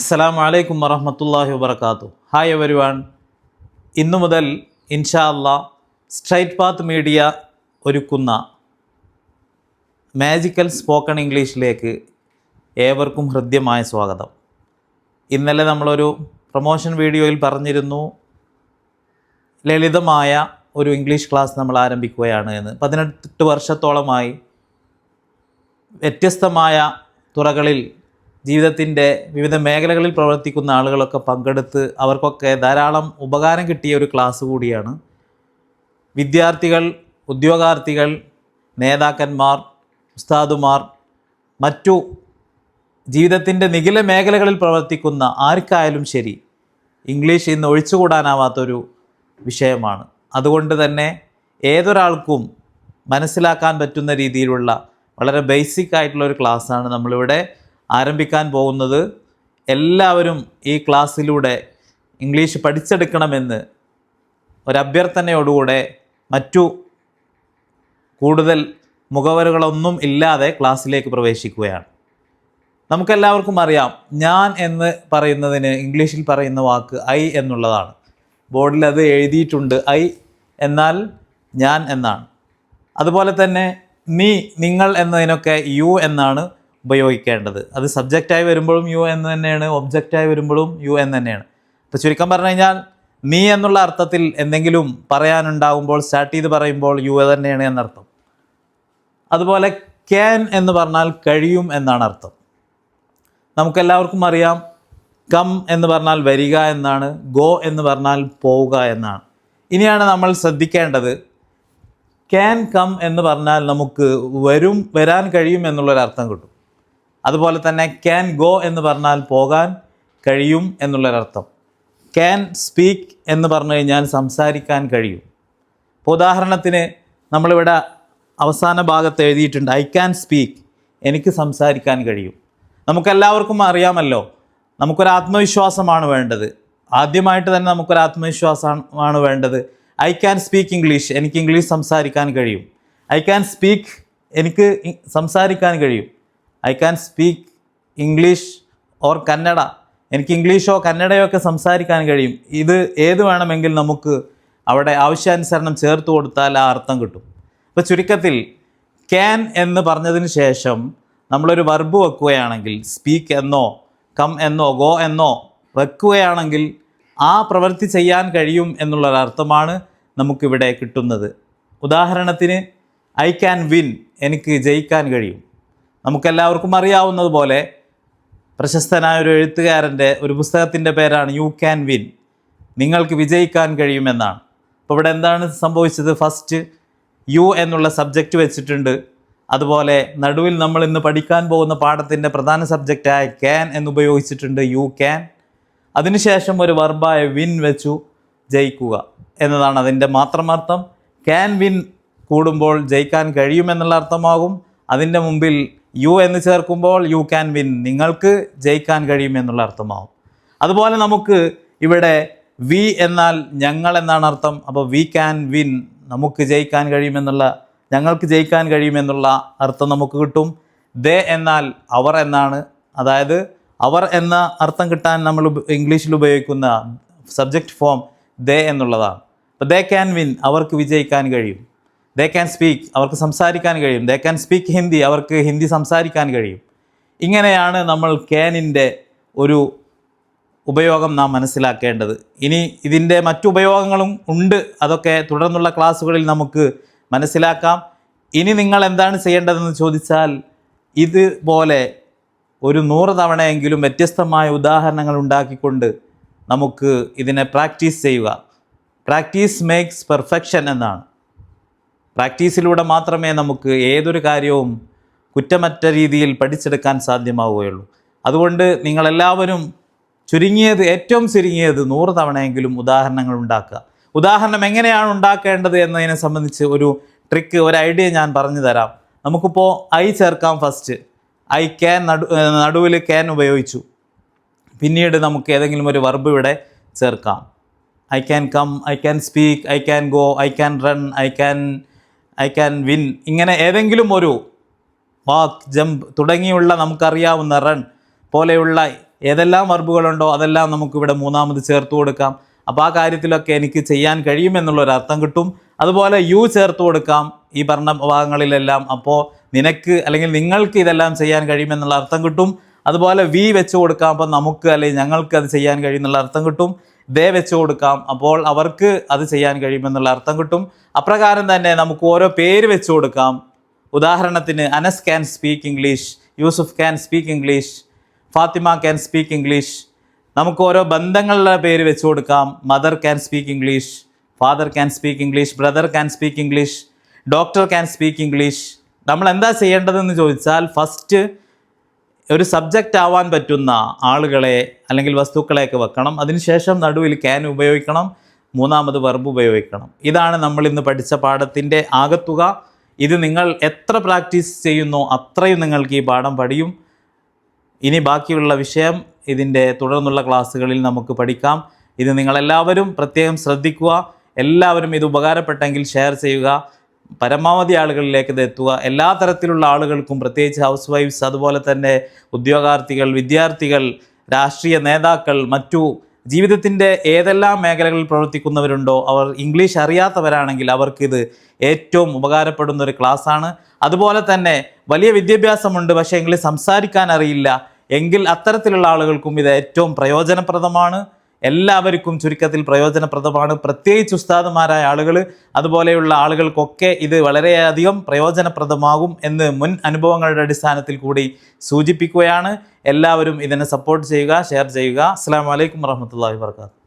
അസ്സലാമു അലൈക്കും വറഹ്മത്തുള്ളാഹി വബറകാതുഹു. Hi everyone. ഇന്നു മുതൽ ഇൻഷാ അല്ലാഹ് സ്ട്രൈറ്റ് പാത്ത് മീഡിയ ഒരുക്കുന്ന മാജിക്കൽ സ്പോക്കൺ ഇംഗ്ലീഷിലേക്ക് ഏവർക്കും ഹൃദ്യമായ സ്വാഗതം. ഇന്നലെ നമ്മളൊരു പ്രൊമോഷൻ വീഡിയോയിൽ പറഞ്ഞിരുന്നു ലളിതമായ ഒരു ഇംഗ്ലീഷ് ക്ലാസ് നമ്മൾ ആരംഭിക്കുകയാണ് എന്ന്. 18 വർഷത്തോളമായി വ്യത്യസ്തമായ തുറകളിൽ ജീവിതത്തിൻ്റെ വിവിധ മേഖലകളിൽ പ്രവർത്തിക്കുന്ന ആളുകളൊക്കെ പങ്കെടുത്ത് അവർക്കൊക്കെ ധാരാളം ഉപകാരം കിട്ടിയ ഒരു ക്ലാസ് കൂടിയാണ്. വിദ്യാർത്ഥികൾ, ഉദ്യോഗാർത്ഥികൾ, നേതാക്കന്മാർ, ഉസ്താദുമാർ, മറ്റു ജീവിതത്തിൻ്റെ നിഖില മേഖലകളിൽ പ്രവർത്തിക്കുന്ന ആർക്കായാലും ശരി, ഇംഗ്ലീഷ് ഇന്ന് ഒഴിച്ചുകൂടാനാവാത്തൊരു വിഷയമാണ്. അതുകൊണ്ട് തന്നെ ഏതൊരാൾക്കും മനസ്സിലാക്കാൻ പറ്റുന്ന രീതിയിലുള്ള വളരെ ബേസിക് ആയിട്ടുള്ള ഒരു ക്ലാസ്സാണ് നമ്മളിവിടെ ആരംഭിക്കാൻ പോകുന്നത്. എല്ലാവരും ഈ ക്ലാസ്സിലൂടെ ഇംഗ്ലീഷ് പഠിച്ചെടുക്കണമെന്ന് ഒരഭ്യർത്ഥനയോടുകൂടെ മറ്റു കൂടുതൽ മുഖവരുകളൊന്നും ഇല്ലാതെ ക്ലാസ്സിലേക്ക് പ്രവേശിക്കുകയാണ്. നമുക്കെല്ലാവർക്കും അറിയാം, ഞാൻ എന്ന് പറയുന്നതിന് ഇംഗ്ലീഷിൽ പറയുന്ന വാക്ക് ഐ എന്നുള്ളതാണ്. ബോർഡിൽ അത് എഴുതിയിട്ടുണ്ട്. ഐ എന്നാൽ ഞാൻ എന്നാണ്. അതുപോലെ തന്നെ നീ, നിങ്ങൾ എന്നതിനൊക്കെ യു എന്നാണ് ഉപയോഗിക്കേണ്ടത്. അത് സബ്ജക്റ്റായി വരുമ്പോഴും യു എന്ന് തന്നെയാണ്, ഒബ്ജക്റ്റായി വരുമ്പോഴും യു എന്ന് തന്നെയാണ്. ഇപ്പോൾ ചുരുക്കം പറഞ്ഞു കഴിഞ്ഞാൽ നീ എന്നുള്ള അർത്ഥത്തിൽ എന്തെങ്കിലും പറയാനുണ്ടാകുമ്പോൾ സ്റ്റാർട്ട് ചെയ്ത് പറയുമ്പോൾ യു തന്നെയാണ് എന്നർത്ഥം. അതുപോലെ ക്യാൻ എന്ന് പറഞ്ഞാൽ കഴിയും എന്നാണ് അർത്ഥം. നമുക്കെല്ലാവർക്കും അറിയാം, കം എന്ന് പറഞ്ഞാൽ വരിക എന്നാണ്, ഗോ എന്ന് പറഞ്ഞാൽ പോവുക എന്നാണ്. ഇനിയാണ് നമ്മൾ ശ്രദ്ധിക്കേണ്ടത്, ക്യാൻ കം എന്ന് പറഞ്ഞാൽ നമുക്ക് വരാൻ കഴിയും എന്നുള്ളൊരർത്ഥം കിട്ടും. അതുപോലെ തന്നെ ക്യാൻ ഗോ എന്ന് പറഞ്ഞാൽ പോകാൻ കഴിയും എന്നുള്ളൊരർത്ഥം. ക്യാൻ സ്പീക്ക് എന്ന് പറഞ്ഞു കഴിഞ്ഞാൽ സംസാരിക്കാൻ കഴിയും. ഇപ്പോൾ ഉദാഹരണത്തിന് നമ്മളിവിടെ അവസാന ഭാഗത്ത് എഴുതിയിട്ടുണ്ട് ഐ ക്യാൻ സ്പീക്ക്, എനിക്ക് സംസാരിക്കാൻ കഴിയും. നമുക്കെല്ലാവർക്കും അറിയാമല്ലോ, നമുക്കൊരു ആത്മവിശ്വാസമാണ് വേണ്ടത്. ആദ്യമായിട്ട് തന്നെ നമുക്കൊരു ആത്മവിശ്വാസമാണ് വേണ്ടത്. ഐ ക്യാൻ സ്പീക്ക് ഇംഗ്ലീഷ്, എനിക്ക് ഇംഗ്ലീഷ് സംസാരിക്കാൻ കഴിയും. ഐ ക്യാൻ സ്പീക്ക്, എനിക്ക് സംസാരിക്കാൻ കഴിയും. I can speak English or Kannada, എനിക്ക് ഇംഗ്ലീഷോ കന്നഡയോ ഒക്കെ സംസാരിക്കാൻ കഴിയും. ഇത് ഏത് വേണമെങ്കിൽ നമുക്ക് അവിടെ ആവശ്യാനുസരണം ചേർത്ത് കൊടുത്താൽ ആ അർത്ഥം കിട്ടും. ഇപ്പോൾ ചുരുക്കത്തിൽ ക്യാൻ എന്ന് പറഞ്ഞതിന് ശേഷം നമ്മളൊരു വർബ് വെക്കുകയാണെങ്കിൽ, സ്പീക്ക് എന്നോ കം എന്നോ ഗോ എന്നോ വെക്കുകയാണെങ്കിൽ ആ പ്രവൃത്തി ചെയ്യാൻ കഴിയും എന്നുള്ളൊരർത്ഥമാണ് നമുക്കിവിടെ കിട്ടുന്നത്. ഉദാഹരണത്തിന് ഐ ക്യാൻ വിൻ, എനിക്ക് ജയിക്കാൻ കഴിയും. നമുക്കെല്ലാവർക്കും അറിയാവുന്നതുപോലെ പ്രശസ്തനായ ഒരു എഴുത്തുകാരൻ്റെ ഒരു പുസ്തകത്തിൻ്റെ പേരാണ് യു ക്യാൻ വിൻ, നിങ്ങൾക്ക് വിജയിക്കാൻ കഴിയുമെന്നാണ്. അപ്പോൾ ഇവിടെ എന്താണ് സംഭവിച്ചത്? ഫസ്റ്റ് യു എന്നുള്ള സബ്ജക്റ്റ് വെച്ചിട്ടുണ്ട്. അതുപോലെ നടുവിൽ നമ്മൾ ഇന്ന് പഠിക്കാൻ പോകുന്ന പാഠത്തിൻ്റെ പ്രധാന സബ്ജക്റ്റായ ക്യാൻ എന്നുപയോഗിച്ചിട്ടുണ്ട്, യു ക്യാൻ. അതിനുശേഷം ഒരു വർബായ വിൻ വെച്ചു, ജയിക്കുക എന്നതാണ് അതിൻ്റെ മാത്രം അർത്ഥം. ക്യാൻ വിൻ കൂടുമ്പോൾ ജയിക്കാൻ കഴിയുമെന്നുള്ള അർത്ഥമാകും. അതിൻ്റെ മുമ്പിൽ യു എന്ന് ചേർക്കുമ്പോൾ യു ക്യാൻ വിൻ, നിങ്ങൾക്ക് ജയിക്കാൻ കഴിയുമെന്നുള്ള അർത്ഥമാകും. അതുപോലെ നമുക്ക് ഇവിടെ വി എന്നാൽ ഞങ്ങൾ എന്നാണ് അർത്ഥം. അപ്പോൾ വി ക്യാൻ വിൻ, നമുക്ക് ജയിക്കാൻ കഴിയുമെന്നുള്ള, ഞങ്ങൾക്ക് ജയിക്കാൻ കഴിയുമെന്നുള്ള അർത്ഥം നമുക്ക് കിട്ടും. ദേ എന്നാൽ അവർ എന്നാണ്. അതായത് അവർ എന്ന അർത്ഥം കിട്ടാൻ നമ്മൾ ഇംഗ്ലീഷിൽ ഉപയോഗിക്കുന്ന സബ്ജക്റ്റ് ഫോം ദേ എന്നുള്ളതാണ്. അപ്പോൾ ദേ ക്യാൻ വിൻ, അവർക്ക് വിജയിക്കാൻ കഴിയും. ദേ ക്യാൻ സ്പീക്ക്, അവർക്ക് സംസാരിക്കാൻ കഴിയും. ദേ ക്യാൻ സ്പീക്ക് ഹിന്ദി, അവർക്ക് ഹിന്ദി സംസാരിക്കാൻ കഴിയും. ഇങ്ങനെയാണ് നമ്മൾ ക്യാനിൻ്റെ ഒരു ഉപയോഗം നാം മനസ്സിലാക്കേണ്ടത്. ഇനി ഇതിൻ്റെ മറ്റു ഉപയോഗങ്ങളും ഉണ്ട്, അതൊക്കെ തുടർന്നുള്ള ക്ലാസ്സുകളിൽ നമുക്ക് മനസ്സിലാക്കാം. ഇനി നിങ്ങൾ എന്താണ് ചെയ്യേണ്ടതെന്ന് ചോദിച്ചാൽ, ഇതുപോലെ ഒരു 100 തവണയെങ്കിലും വ്യത്യസ്തമായ ഉദാഹരണങ്ങൾ ഉണ്ടാക്കിക്കൊണ്ട് നമുക്ക് ഇതിനെ പ്രാക്ടീസ് ചെയ്യുക. പ്രാക്ടീസ് മേക്സ് പെർഫെക്ഷൻ എന്നാണ്. പ്രാക്ടീസിലൂടെ മാത്രമേ നമുക്ക് ഏതൊരു കാര്യവും കുറ്റമറ്റ രീതിയിൽ പഠിച്ചെടുക്കാൻ സാധ്യമാവുകയുള്ളൂ. അതുകൊണ്ട് നിങ്ങളെല്ലാവരും ഏറ്റവും ചുരുങ്ങിയത് 100 തവണയെങ്കിലും ഉദാഹരണങ്ങൾ ഉണ്ടാക്കുക. ഉദാഹരണം എങ്ങനെയാണ് ഉണ്ടാക്കേണ്ടത് എന്നതിനെ സംബന്ധിച്ച് ഒരു ട്രിക്ക്, ഒരു ഐഡിയ ഞാൻ പറഞ്ഞു തരാം. നമുക്കിപ്പോൾ ഐ ചേർക്കാം. ഫസ്റ്റ് ഐ ക്യാൻ, നടുവിൽ ക്യാൻ ഉപയോഗിച്ചു. പിന്നീട് നമുക്ക് ഏതെങ്കിലും ഒരു വർബ് ഇവിടെ ചേർക്കാം. I can come, I can speak, I can go, I can run, I can win. ഇങ്ങനെ ഏതെങ്കിലും ഒരു വാക്ക്, ജമ്പ് തുടങ്ങിയുള്ള നമുക്കറിയാവുന്ന, റൺ പോലെയുള്ള ഏതെല്ലാം വർബുകളുണ്ടോ അതെല്ലാം നമുക്കിവിടെ മൂന്നാമത് ചേർത്ത് കൊടുക്കാം. അപ്പോൾ ആ കാര്യത്തിലൊക്കെ എനിക്ക് ചെയ്യാൻ കഴിയുമെന്നുള്ളൊരു അർത്ഥം കിട്ടും. അതുപോലെ യു ചേർത്ത് കൊടുക്കാം ഈ പറഞ്ഞ ഭാഗങ്ങളിലെല്ലാം. അപ്പോൾ നിനക്ക് അല്ലെങ്കിൽ നിങ്ങൾക്ക് ഇതെല്ലാം ചെയ്യാൻ കഴിയുമെന്നുള്ള അർത്ഥം കിട്ടും. അതുപോലെ വി വെച്ച് കൊടുക്കാം, അപ്പോൾ നമുക്ക് അല്ലെങ്കിൽ ഞങ്ങൾക്ക് അത് ചെയ്യാൻ കഴിയുമെന്നുള്ള അർത്ഥം കിട്ടും. ദേ വെച്ച് കൊടുക്കാം, അപ്പോൾ അവർക്ക് അത് ചെയ്യാൻ കഴിയുമെന്നുള്ള അർത്ഥം കിട്ടും. അപ്രകാരം തന്നെ നമുക്ക് ഓരോ പേര് വെച്ച് കൊടുക്കാം. ഉദാഹരണത്തിന് Anas can speak English, Yusuf can speak English, Fathima can speak English. നമുക്ക് ഓരോ ബന്ധങ്ങളുടെ പേര് വെച്ച് കൊടുക്കാം. Mother can speak English, father can speak English, brother can speak English, doctor can speak English. നമ്മൾ എന്താ ചെയ്യേണ്ടതെന്ന് ചോദിച്ചാൽ ഫസ്റ്റ് ഒരു സബ്ജക്റ്റ് ആവാൻ പറ്റുന്ന ആളുകളെ അല്ലെങ്കിൽ വസ്തുക്കളെയൊക്കെ വെക്കണം. അതിനുശേഷം നടുവിൽ ക്യാൻ ഉപയോഗിക്കണം, മൂന്നാമത് വെർബ് ഉപയോഗിക്കണം. ഇതാണ് നമ്മൾ ഇന്ന് പഠിച്ച പാഠത്തിൻ്റെ ആകത്തുക. ഇത് നിങ്ങൾ എത്ര പ്രാക്ടീസ് ചെയ്യുന്നോ അത്രയും നിങ്ങൾക്ക് ഈ പാഠം പഠിയും. ഇനി ബാക്കിയുള്ള വിഷയം ഇതിൻ്റെ തുടർന്നുള്ള ക്ലാസ്സുകളിൽ നമുക്ക് പഠിക്കാം. ഇത് നിങ്ങളെല്ലാവരും പ്രത്യേകം ശ്രദ്ധിക്കുക. എല്ലാവരും ഇത് ഉപകാരപ്പെട്ടെങ്കിൽ ഷെയർ ചെയ്യുക, പരമാവധി ആളുകളിലേക്ക് ഇത് എത്തുക. എല്ലാ തരത്തിലുള്ള ആളുകൾക്കും, പ്രത്യേകിച്ച് ഹൗസ് വൈഫ്സ്, അതുപോലെ തന്നെ ഉദ്യോഗാർത്ഥികൾ, വിദ്യാർത്ഥികൾ, രാഷ്ട്രീയ നേതാക്കൾ, മറ്റു ജീവിതത്തിൻ്റെ ഏതെല്ലാം മേഖലകളിൽ പ്രവർത്തിക്കുന്നവരുണ്ടോ അവർ ഇംഗ്ലീഷ് അറിയാത്തവരാണെങ്കിൽ അവർക്കിത് ഏറ്റവും ഉപകാരപ്പെടുന്ന ഒരു ക്ലാസ്സാണ്. അതുപോലെ തന്നെ വലിയ വിദ്യാഭ്യാസമുണ്ട് പക്ഷേ ഇംഗ്ലീഷ് സംസാരിക്കാൻ അറിയില്ല എങ്കിൽ അത്തരത്തിലുള്ള ആളുകൾക്കും ഇത് ഏറ്റവും പ്രയോജനപ്രദമാണ്. എല്ലാവർക്കും ചുരുക്കത്തിൽ പ്രയോജനപ്രദമാണ്. പ്രത്യേകിച്ച് ഉസ്താദുമാരായ ആളുകൾ, അതുപോലെയുള്ള ആളുകൾക്കൊക്കെ ഇത് വളരെയധികം പ്രയോജനപ്രദമാകും എന്ന് മുൻ അനുഭവങ്ങളുടെ അടിസ്ഥാനത്തിൽ കൂടി സൂചിപ്പിക്കുകയാണ്. എല്ലാവരും ഇതിനെ സപ്പോർട്ട് ചെയ്യുക, ഷെയർ ചെയ്യുക. അസ്സലാമു അലൈക്കും വറഹ്മത്തുള്ളാഹി വബറകാതുഹു.